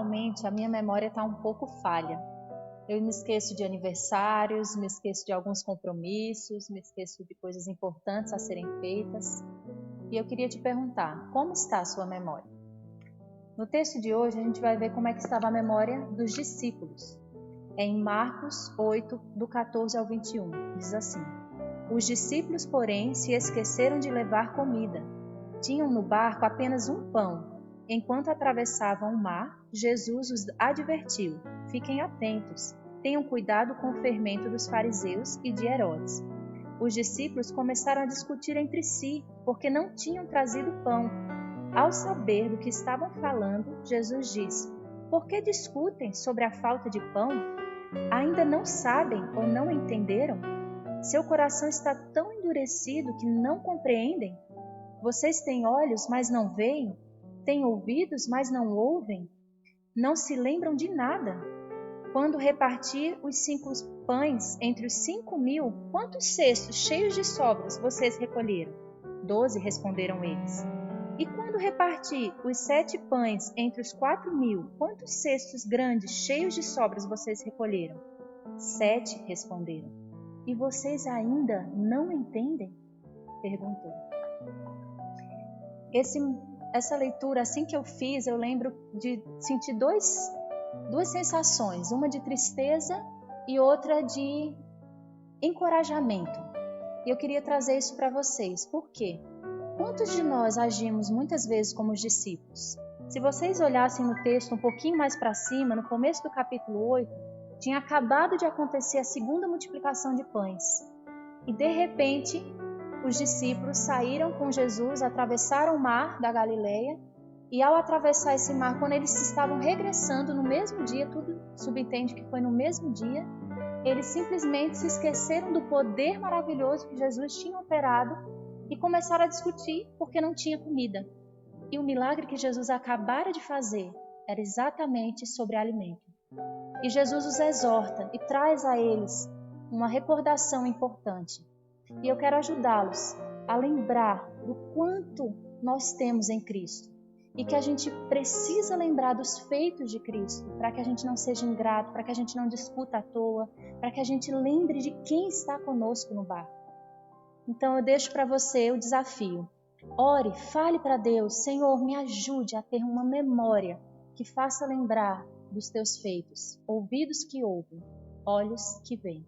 atualmente a minha memória está um pouco falha. Eu me esqueço de aniversários, me esqueço de alguns compromissos, me esqueço de coisas importantes a serem feitas. E eu queria te perguntar, como está a sua memória? No texto de hoje a gente vai ver como é que estava a memória dos discípulos. É em Marcos 8, do 14 ao 21. Diz assim: Os discípulos, porém, se esqueceram de levar comida. Tinham no barco apenas um pão. Enquanto atravessavam o mar, Jesus os advertiu: Fiquem atentos, tenham cuidado com o fermento dos fariseus e de Herodes. Os discípulos começaram a discutir entre si, porque não tinham trazido pão. Ao saber do que estavam falando, Jesus disse: Por que discutem sobre a falta de pão? Ainda não sabem ou não entenderam? Seu coração está tão endurecido que não compreendem? Vocês têm olhos, mas não veem? Têm ouvidos, mas não ouvem? Não se lembram de nada? Quando reparti os 5 pães entre os 5.000, quantos cestos cheios de sobras vocês recolheram? 12, responderam eles. E quando reparti os 7 pães entre os 4.000, quantos cestos grandes cheios de sobras vocês recolheram? 7, responderam. E vocês ainda não entendem? Perguntou. Essa leitura, assim que eu fiz, eu lembro de sentir duas sensações, uma de tristeza e outra de encorajamento. E eu queria trazer isso para vocês. Por quê? Quantos de nós agimos muitas vezes como os discípulos? Se vocês olhassem no texto um pouquinho mais para cima, no começo do capítulo 8, tinha acabado de acontecer a segunda multiplicação de pães. E de repente, os discípulos saíram com Jesus, atravessaram o mar da Galileia, e ao atravessar esse mar, quando eles estavam regressando no mesmo dia, tudo subentende que foi no mesmo dia, eles simplesmente se esqueceram do poder maravilhoso que Jesus tinha operado e começaram a discutir porque não tinha comida. E o milagre que Jesus acabara de fazer era exatamente sobre alimento. E Jesus os exorta e traz a eles uma recordação importante. E eu quero ajudá-los a lembrar do quanto nós temos em Cristo. E que a gente precisa lembrar dos feitos de Cristo, para que a gente não seja ingrato, para que a gente não discuta à toa, para que a gente lembre de quem está conosco no barco. Então eu deixo para você o desafio. Ore, fale para Deus: Senhor, me ajude a ter uma memória que faça lembrar dos teus feitos, ouvidos que ouvem, olhos que veem.